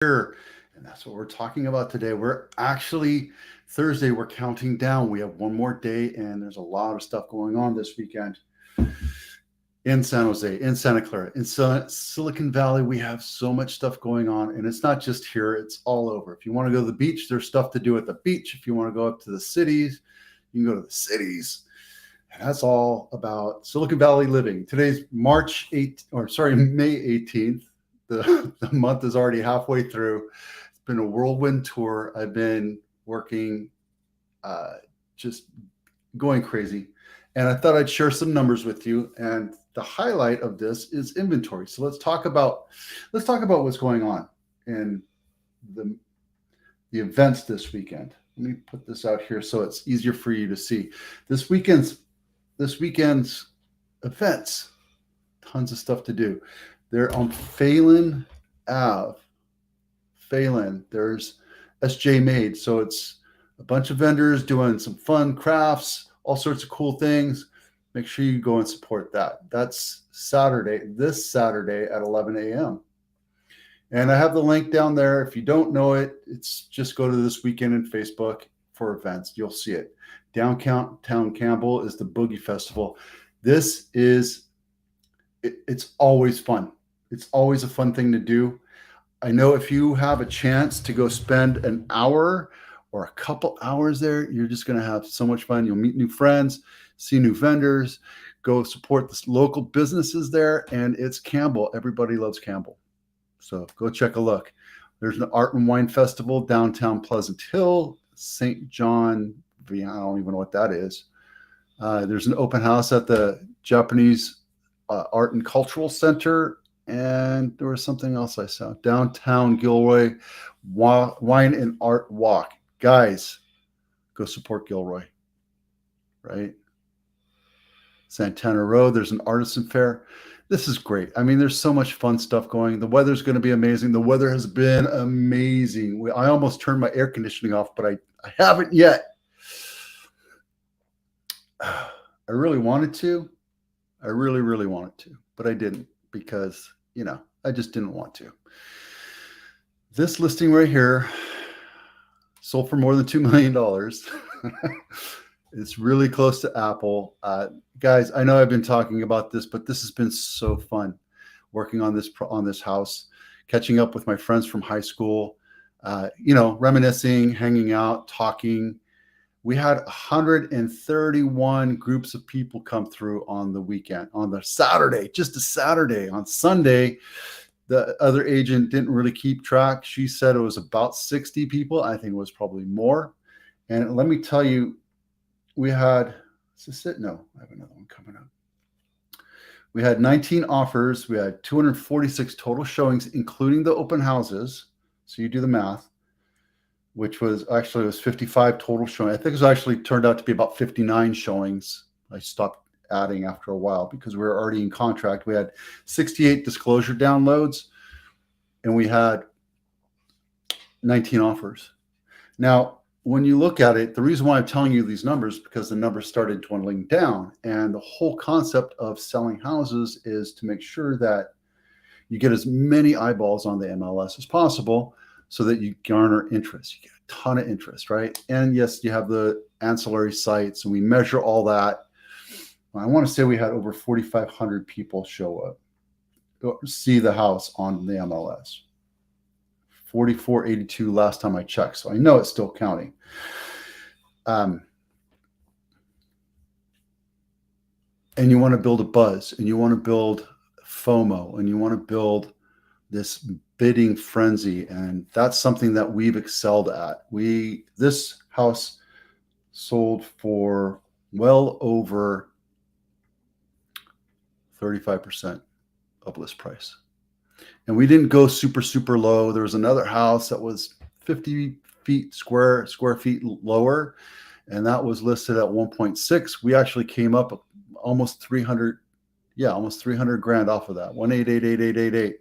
here. And that's what we're talking about today. We're actually Thursday, we're counting down. We have one more day, and there's a lot of stuff going on this weekend in San Jose, in Santa Clara, in Silicon Valley. We have so much stuff going on, and it's not just here, it's all over. If you want to go to the beach, there's stuff to do at the beach. If you want to go up to the cities, you can go to the cities. And that's all about Silicon Valley living. Today's May 18th. The month is already halfway through. It's been a whirlwind tour. I've been working, just going crazy. And I thought I'd share some numbers with you. And the highlight of this is inventory. So let's talk about what's going on in the events this weekend. Let me put this out here so it's easier for you to see. This weekend's events, tons of stuff to do. They're on Phelan Ave. Phelan, there's SJ Made. So it's a bunch of vendors doing some fun crafts, all sorts of cool things. Make sure you go and support that. That's this Saturday at 11 a.m. And I have the link down there. If you don't know it, it's just go to This Weekend in Facebook for events. You'll see it. Downtown Campbell is the Boogie Festival. It's always fun. It's always a fun thing to do. I know if you have a chance to go spend an hour or a couple hours there, you're just going to have so much fun. You'll meet new friends, see new vendors, go support the local businesses there. And it's Campbell. Everybody loves Campbell. So go check a look. There's an Art and Wine Festival downtown Pleasant Hill, St. John. I don't even know what that is. There's an open house at the Japanese Art and Cultural Center. And there was something else I saw. Downtown Gilroy Wine and Art Walk. Guys, go support Gilroy, right? Santana Road, there's an artisan fair. This is great. I mean, there's so much fun stuff going. The weather's going to be amazing. The weather has been amazing. I almost turned my air conditioning off, but I haven't yet. I really wanted to. I really, really wanted to, but I didn't because, I just didn't want to. This listing right here sold for more than $2 million. It's really close to Apple. Guys, I know I've been talking about this, but this has been so fun working on this house, catching up with my friends from high school, reminiscing, hanging out, talking. We had 131 groups of people come through on the weekend, on the Saturday, just a Saturday. On Sunday, the other agent didn't really keep track. She said it was about 60 people. I think it was probably more. And let me tell you, we had, I have another one coming up. We had 19 offers. We had 246 total showings, including the open houses. So you do the math. Which was 55 total showings. I think it was actually turned out to be about 59 showings. I stopped adding after a while because we were already in contract. We had 68 disclosure downloads and we had 19 offers. Now, when you look at it, the reason why I'm telling you these numbers is because the numbers started dwindling down. And the whole concept of selling houses is to make sure that you get as many eyeballs on the MLS as possible, so that you garner interest. You get a ton of interest, right? And yes, you have the ancillary sites, and we measure all that. I want to say we had over 4,500 people show up, see the house on the MLS. 4,482 last time I checked, so I know it's still counting. And you want to build a buzz, and you want to build FOMO, and you want to build this bidding frenzy, and that's something that we've excelled at. This house sold for well over 35% of list price, and we didn't go super low. There was another house that was 50 feet square feet lower, and that was listed at 1.6. We actually came up almost 300 grand off of that. 1888888.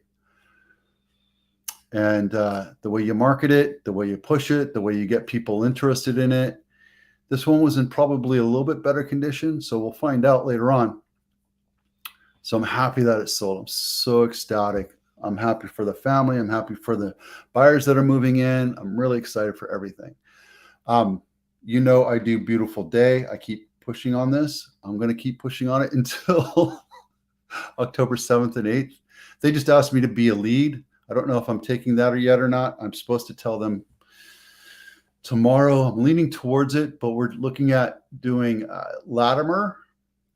And the way you market it, the way you push it, the way you get people interested in it. This one was in probably a little bit better condition, so we'll find out later on. So I'm happy that it sold. I'm so ecstatic. I'm happy for the family. I'm happy for the buyers that are moving in. I'm really excited for everything. Um, I do Beautiful Day. I keep pushing on this. I'm going to keep pushing on it until October 7th and 8th. They just asked me to be a lead. I don't know if I'm taking that yet or not. I'm supposed to tell them tomorrow. I'm leaning towards it, but we're looking at doing Latimer.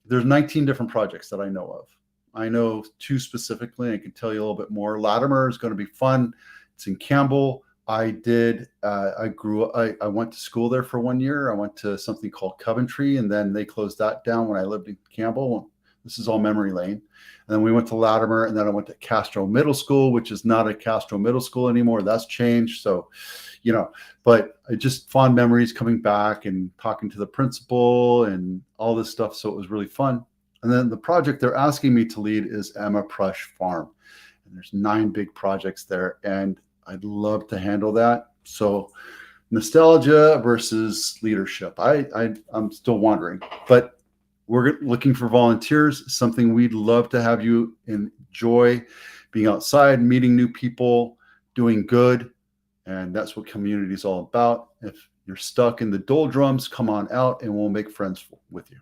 There's 19 different projects that I know of. I know 2 specifically. I can tell you a little bit more. Latimer is going to be fun. It's in Campbell. I went to school there for 1 year. I went to something called Coventry, and then they closed that down when I lived in Campbell. This is all memory lane. And then we went to Latimer, and then I went to Castro Middle School, which is not a Castro Middle School anymore. That's changed. So, but I just fond memories coming back and talking to the principal and all this stuff. So it was really fun. And then the project they're asking me to lead is Emma Prush Farm. And there's 9 big projects there, and I'd love to handle that. So nostalgia versus leadership. I'm still wondering, but we're looking for volunteers, something we'd love to have you enjoy, being outside, meeting new people, doing good. And that's what community is all about. If you're stuck in the doldrums, come on out and we'll make friends with you.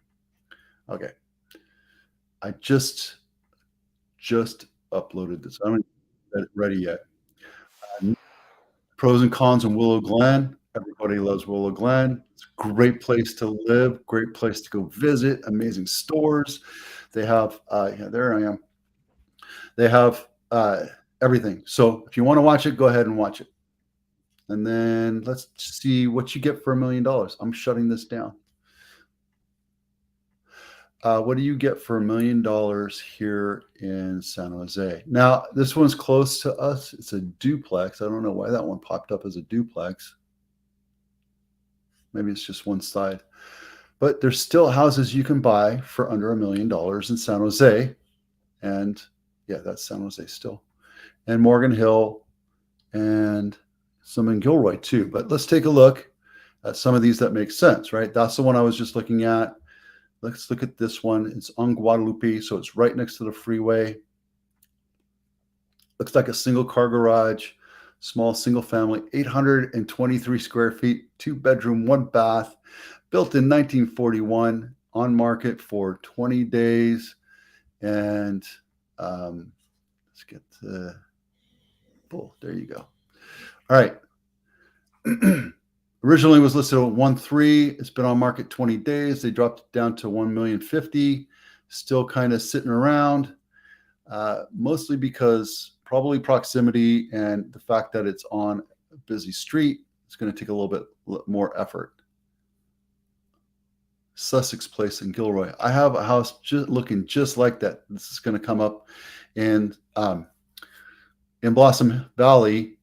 Okay. I just uploaded this. I don't get it ready yet. Pros and cons in Willow Glen. Everybody loves Willow Glen. It's a great place to live, great place to go visit, amazing stores. They have, there I am. They have everything. So if you want to watch it, go ahead and watch it. And then let's see what you get for $1 million. I'm shutting this down. What do you get for $1 million here in San Jose? Now, this one's close to us. It's a duplex. I don't know why that one popped up as a duplex. Maybe it's just one side. But there's still houses you can buy for under $1 million in San Jose. And yeah, that's San Jose still. And Morgan Hill and some in Gilroy too. But let's take a look at some of these that make sense, right? That's the one I was just looking at. Let's look at this one. It's on Guadalupe, so it's right next to the freeway. Looks like a single car garage, small single family, 823 square feet, 2-bedroom, 1 bath, built in 1941, on market for 20 days. And let's get the bull. There you go. All right. Originally was listed at 1.3. It's been on market 20 days. They dropped it down to 1,050,000. Still kind of sitting around, mostly because probably proximity and the fact that it's on a busy street. It's going to take a little bit more effort. Sussex Place in Gilroy. I have a house looking just like that. This is going to come up in Blossom Valley.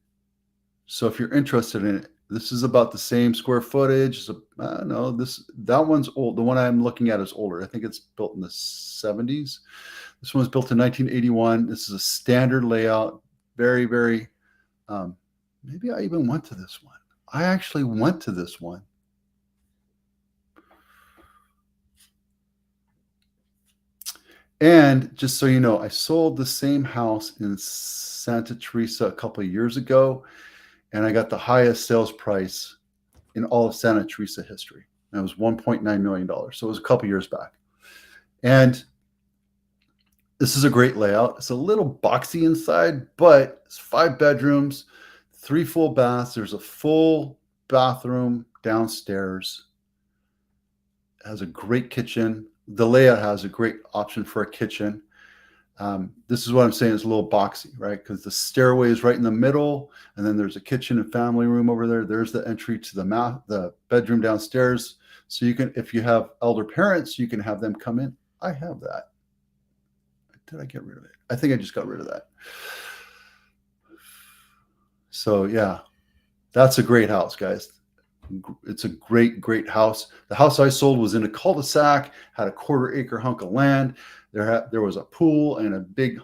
So if you're interested in it, this is about the same square footage. So, no, that one's old. The one I'm looking at is older. I think it's built in the 70s. This one was built in 1981. This is a standard layout. Very, very. Maybe I even went to this one. I actually went to this one. And just so you know, I sold the same house in Santa Teresa a couple of years ago, and I got the highest sales price in all of Santa Teresa history. And it was $1.9 million. So it was a couple of years back. And this is a great layout. It's a little boxy inside, but it's 5 bedrooms, 3 full baths. There's a full bathroom downstairs. It has a great kitchen. The layout has a great option for a kitchen. This is what I'm saying. It's a little boxy, right? Because the stairway is right in the middle, and then there's a kitchen and family room over there. There's the entry to the bedroom downstairs. So you can, if you have elder parents, you can have them come in. I have that. Did I get rid of it? I think I just got rid of that. So yeah, that's a great house, guys. It's a great, great house. The house I sold was in a cul-de-sac, had a 1/4 acre hunk of land. There was a pool and a big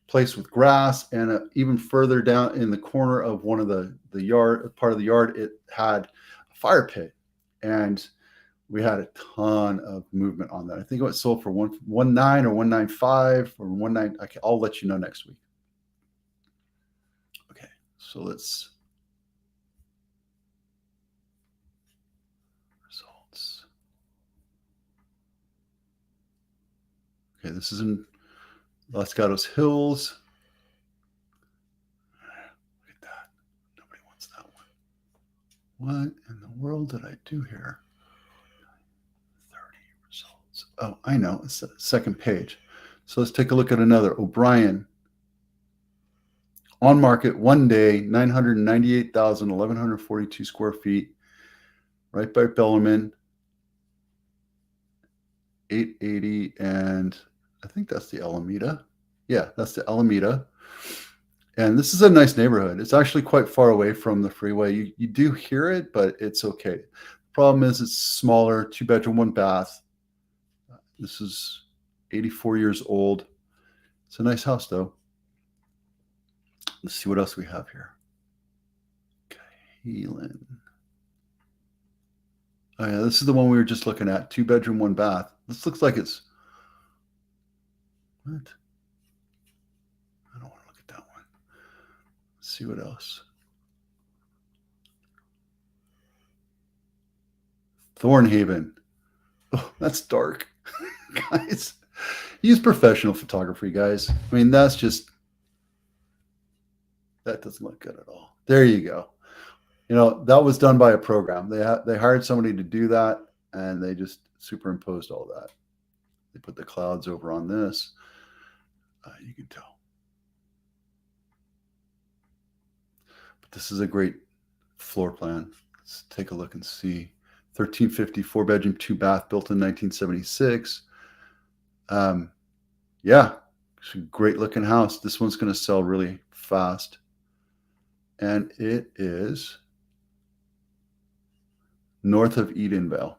place with grass, and even further down in the corner of one of the yard, part of the yard, it had a fire pit, and we had a ton of movement on that. I think it was sold for 1.9 or 1.95 or 1.9. I'll let you know next week. So let's results. Okay, this is in Los Gatos Hills. Look at that. Nobody wants that one. What in the world did I do here? 30 results. Oh, I know. It's the second page. So let's take a look at another. O'Brien. On market one day, 1142 square feet, right by Bellarmine, 880, and I think that's the Alameda. Yeah, that's the Alameda. And this is a nice neighborhood. It's actually quite far away from the freeway. You do hear it, but it's okay. The problem is it's smaller, 2-bedroom, 1-bath. This is 84 years old. It's a nice house, though. Let's see what else we have here. Heelan. Oh yeah, this is the one we were just looking at. 2-bedroom, 1-bath. This looks like it's what? I don't want to look at that one. Let's see what else. Thornhaven. Oh, that's dark. Guys, use professional photography, guys. I mean, that doesn't look good at all. There you go. You know, that was done by a program. They hired somebody to do that, and they just superimposed all that. They put the clouds over on this. You can tell. But this is a great floor plan. Let's take a look and see. 1350, 4-bedroom, 2-bath, built in 1976. Yeah, it's a great looking house. This one's going to sell really fast. And it is north of Edenvale.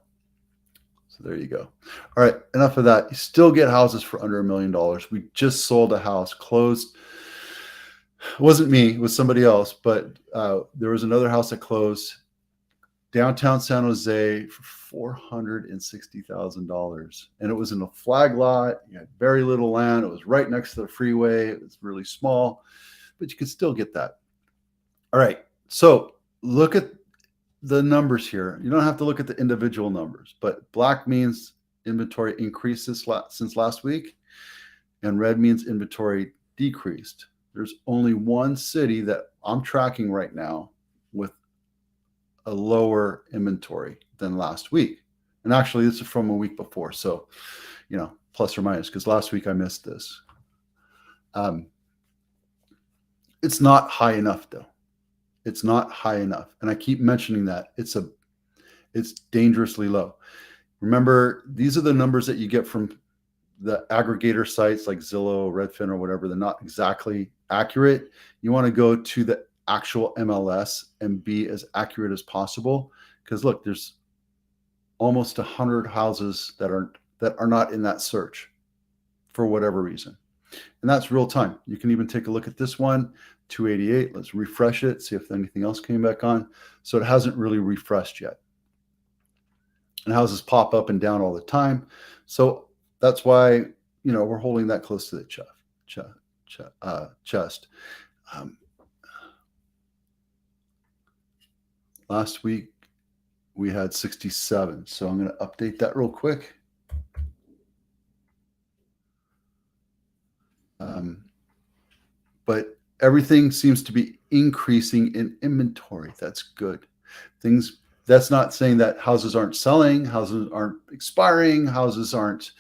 So there you go. All right, enough of that. You still get houses for under $1 million. We just sold a house, closed. It wasn't me, it was somebody else, but there was another house that closed downtown San Jose for $460,000. And it was in a flag lot. You had very little land. It was right next to the freeway. It was really small, but you could still get that. All right, so look at the numbers here. You don't have to look at the individual numbers, but black means inventory increased since last week, and red means inventory decreased. There's only one city that I'm tracking right now with a lower inventory than last week. And actually, this is from a week before. So, you know, plus or minus, because last week I missed this. It's not high enough, though. It's not high enough. And I keep mentioning that. It's dangerously low. Remember, these are the numbers that you get from the aggregator sites like Zillow, Redfin, or whatever. They're not exactly accurate. You want to go to the actual MLS and be as accurate as possible. Because look, there's almost 100 houses that are not in that search for whatever reason. And that's real time. You can even take a look at this one, 288. Let's refresh it, see if anything else came back on. So it hasn't really refreshed yet. And houses pop up and down all the time. So that's why, you know, we're holding that close to the chest. Last week, we had 67. So I'm going to update that real quick. But everything seems to be increasing in inventory. That's good. That's not saying that houses aren't selling, houses aren't expiring, houses aren't,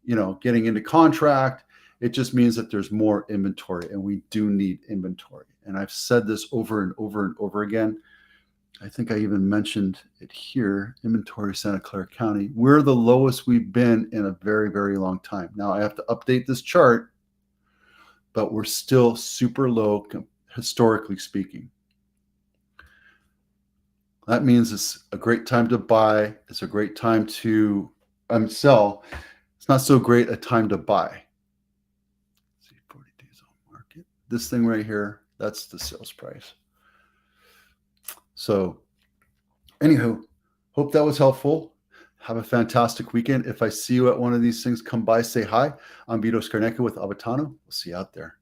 you know, getting into contract. It just means that there's more inventory, and we do need inventory. And I've said this over and over and over again. I think I even mentioned it here, inventory Santa Clara County. We're the lowest we've been in a very, very long time. Now I have to update this chart, but we're still super low historically speaking. That means it's a great time to buy. It's a great time to sell. It's not so great a time to buy. Let's see, 40 days on market. This thing right here, that's the sales price. So anywho, hope that was helpful. Have a fantastic weekend. If I see you at one of these things, come by, say hi. I'm Vito Scarnecchia with Avatano. We'll see you out there.